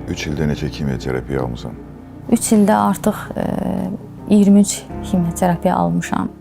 3 ildə neçə kimyoterapiya almısan? 3 ildə artıq 23 kimyoterapiya almışam.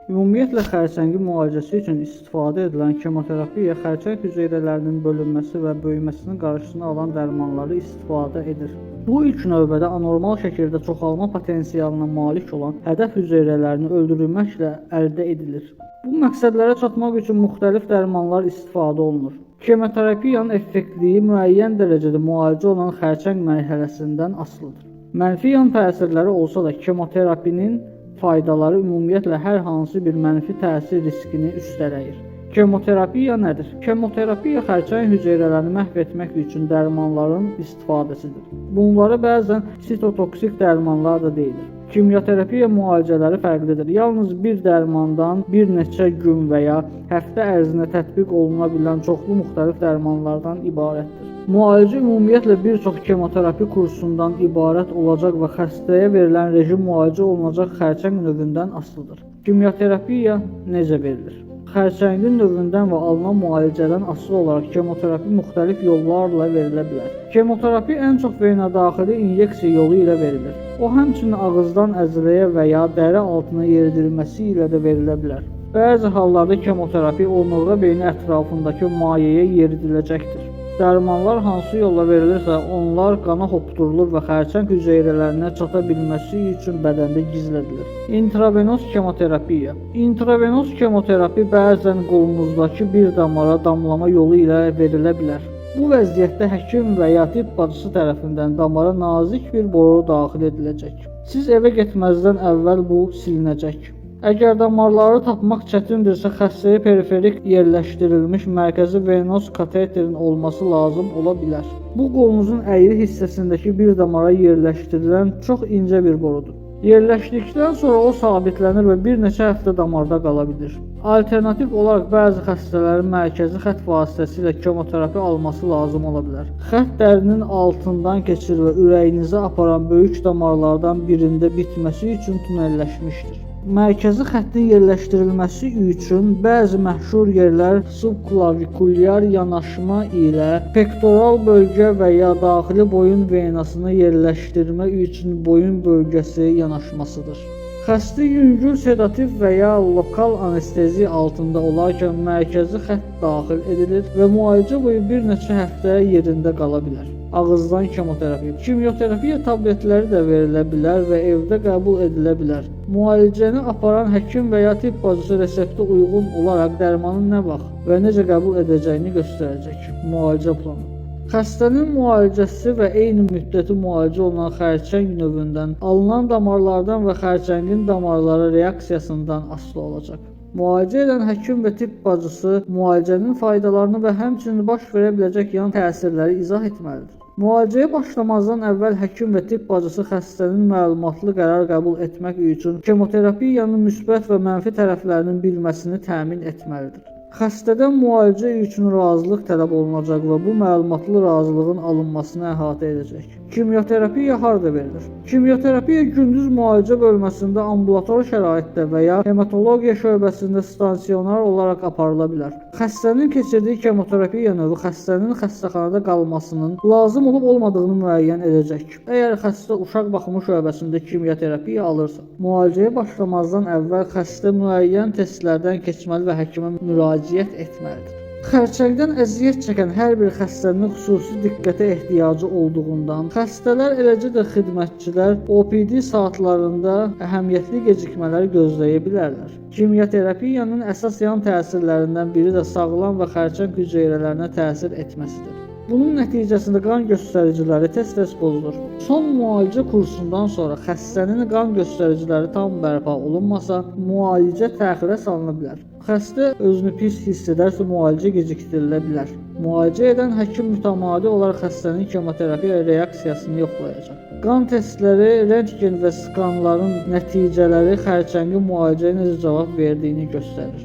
Ümumiyyətlə xərçəngin müalicəsi üçün istifadə edilən kemoterapiya xərçəng hüceyrələrinin bölünməsi və böyüməsinin qarşısını alan dərmanları istifadə edir. Bu ilk növbədə anormal şəkildə çoxalma potensialına malik olan hədəf hüceyrələrini öldürməklə əldə edilir. Bu məqsədlərə çatmaq üçün müxtəlif dərmanlar istifadə olunur. Kemoterapiyanın effektliyi müəyyən dərəcədə müalicə olan xərçəng mərhələsindən asılıdır. Mənfi yan təsirləri olsa da kemoterapinin faydaları ümumiyyətlə hər hansı bir mənfi təsir riskini üstələyir. Kemoterapiya nədir? Kemoterapiya xərçəng hüceyrələrini məhv etmək üçün dərmanların istifadəsidir. Bunları bəzən sitotoksik dərmanlar da deyilir. Kimyoterapiya müalicələri fərqlidir. Yalnız bir dərmandan bir neçə gün və ya həftə ərzində tətbiq oluna bilən çoxlu müxtəlif dərmanlardan ibarətdir. Müalicə ümumiyyətlə bir çox kemoterapi kursundan ibarət olacaq və xəstəyə verilən rejim müalicə olunacaq xərçəng növündən asılıdır. Kimyoterapiya necə verilir? Xərçəngin növündən və alınan müalicədən asılı olaraq kemoterapi müxtəlif yollarla verilə bilər. Kemoterapi ən çox beynəldaxili inyeksiya yolu ilə verilir. O həmçinin ağızdan əzələyə və ya dəri altına yeridilməsi ilə də verilə bilər. Bəzi hallarda kemoterapi onurğa beyni ətrafındakı mayeyə yeridiləcəkdir. Dərmanlar hansı yolla verilirsə, onlar qana hopdurulur və xərçəng hüceyrələrinə çata bilməsi üçün bədəndə gizlədilir. İntravenos kemoterapiya. İntravenos kemoterapi bəzən qolunuzdakı bir damara damlama yolu ilə verilə bilər. Bu vəziyyətdə həkim və ya tibb bacısı tərəfindən damara nazik bir boru daxil ediləcək. Siz evə getməzdən əvvəl bu silinəcək. Əgər damarları tapmaq çətindirsə, xəstəyə periferik yerləşdirilmiş mərkəzi venos kateterin olması lazım ola bilər. Bu qolunuzun əyri hissəsindəki bir damara yerləşdirilən çox incə bir borudur. Yerləşdikdən sonra o sabitlənir və bir neçə həftə damarda qala bilir. Alternativ olaraq bəzi xəstələrin mərkəzi xətt vasitəsilə kemoterapi alması lazım ola bilər. Xətt dərinin altından keçir və ürəyinizə aparan böyük damarlardan birində bitməsi üçün tunelləşmişdir. Mərkəzi xəttin yerləşdirilməsi üçün bəzi məşhur yerlər subklavikulyar yanaşma ilə pektoral bölgə və ya daxili boyun venasını yerləşdirmək üçün boyun bölgəsi yanaşmasıdır. Xəstə yüngül sedativ və ya lokal anestezi altında olarkən mərkəzi xətt daxil edilir və müalicə boyu bir neçə həftə yerində qala bilər. Ağızdan kemoterapiya. Kimyoterapiya tabletləri də verilə bilər və evdə qəbul edilə bilər. Müalicəni aparan həkim və ya tibb bacısı reseptə uyğun olaraq dərmanın nə vaxt və necə qəbul edəcəyini göstərəcək. Müalicə planı. Xəstənin müalicəsi və eyni müddəti müalicə olunan xərçəng növündən alınan damarlardan və xərçəngin damarlara reaksiyasından asılı olacaq. Müalicə edən həkim və tibb bacısı müalicənin faydalarını və həmçinin baş verə biləcək yan təsirləri izah etməlidir. Müalicəyə başlamazdan əvvəl həkim və tibb bacısı xəstənin məlumatlı qərar qəbul etmək üçün kemoterapiyanın müsbət və mənfi tərəflərinin bilməsini təmin etməlidir. Xəstədən müalicə üçün razılıq tələb olunacaq və bu məlumatlı razılığın alınmasını əhatə edəcək. Kimyoterapiya harda verilir? Kimyoterapiya gündüz müalicə bölməsində ambulator şəraitdə və ya hematologiya şöbəsində stansionar olaraq aparıla bilər. Xəstənin keçirdiyi kemoterapiya növü xəstənin xəstəxanada qalmasının lazım olub-olmadığını müəyyən edəcək. Əgər xəstə uşaq baxımı şöbəsində kimyoterapiya alırsa, müalicəyə başlamazdan əvvəl xəstə müəyyən testlərdən keçməli və həkimə müraciət etməlidir. Xərçəngdən əziyyət çəkən hər bir xəstənin xüsusi diqqətə ehtiyacı olduğundan, xəstələr eləcə də xidmətçilər OPD saatlarında əhəmiyyətli gecikmələr gözləyə bilərlər. Kimyoterapiyanın əsas yan təsirlərindən biri də sağlam və xərçəng hüceyrələrinə təsir etməsidir. Bunun nəticəsində qan göstəriciləri tez-tez pozulur. Son müalicə kursundan sonra xəstənin qan göstəriciləri tam bərpa olunmasa, müalicə təxirə salına bilər. Xəstə özünü pis hiss edərsə müalicə gecikdirilə bilər. Müalicə edən həkim mütəmadi olaraq xəstənin kemoterapiya reaksiyasını yoxlayacaq. Qan testləri, rentgen və skanların nəticələri xərçəngin müalicəyə necə cavab verdiyini göstərir.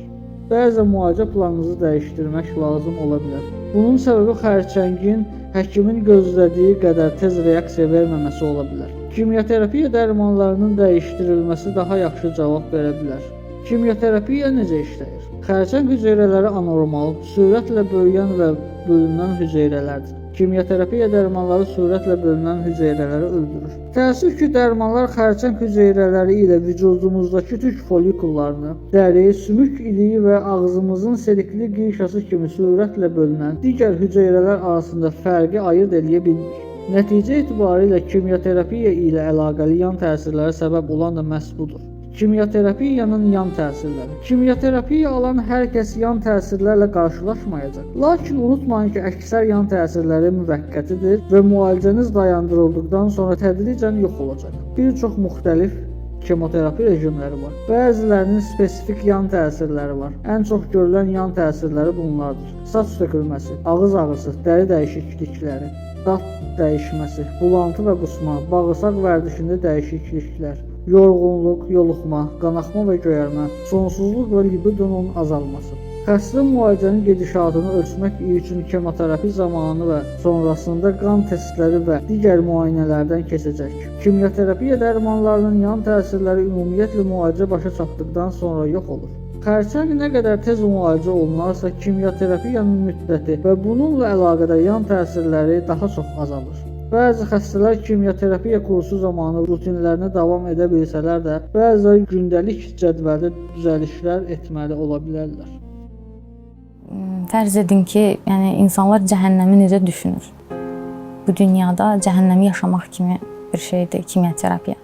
Bəzən müalicə planınızı dəyişdirmək lazım ola bilər. Bunun səbəbi xərçəngin həkimin gözlədiyi qədər tez reaksiya verməməsi ola bilər. Kimyoterapiya dərmanlarının dəyişdirilməsi daha yaxşı cavab verə bilər. Kimyoterapiya necə işləyir? Xərçəng hüceyrələri anormal, sürətlə böyüyən və bölünən hüceyrələrdir. Kimyaterapiya dərmanları sürətlə bölünən hüceyrələri öldürür. Təəssüf ki, dərmanlar xərçəng hüceyrələri ilə vücudumuzdakı tük folikullarını, dəri, sümük iliyi və ağzımızın selikli qişası kimi sürətlə bölünən digər hüceyrələr arasında fərqi ayırd edə bilmir. Nəticə etibarilə kimyaterapiya ilə əlaqəli yan təsirlərə səbəb olan da məhz budur. Kimyaterapiyanın yan təsirləri. Kimyaterapiya alan hər kəs yan təsirlərlə qarşılaşmayacaq. Lakin unutmayın ki, əksər yan təsirləri müvəqqətidir və müalicəniz dayandırıldıqdan sonra tədricən yox olacaq. Bir çox müxtəlif kemoterapi rejimləri var. Bəzilərinin spesifik yan təsirləri var. Ən çox görülən yan təsirləri bunlardır: saç tökülməsi, ağız ağrısı, dəri dəyişiklikləri, dad dəyişməsi, bulantı və qusma, bağırsaq vərdişində dəyişikliklər, yorğunluq, yoluxma, qanaxma və göyərmə, sonsuzluq və libidonun azalması. Xəstə müalicənin gedişatını ölçmək üçün kemoterapi zamanı və sonrasında qan testləri və digər müayinələrdən keçəcək. Kimyaterapiya dərmanlarının yan təsirləri ümumiyyətlə müalicə başa çatdıqdan sonra yox olur. Xərçəng nə qədər tez müalicə olunarsa, kimyaterapiyanın müddəti və bununla əlaqədar yan təsirləri daha çox azalır. Bəzi xəstələr kimyaterapiya kursu zamanı rutinlərinə davam edə bilsələr də, bəziləri gündəlik cədvəldə düzəlişlər etməli ola bilərlər. Fərz edin ki, yəni insanlar cəhənnəmi necə düşünür? Bu dünyada cəhənnəmi yaşamaq kimi bir şeydir kimyaterapiya.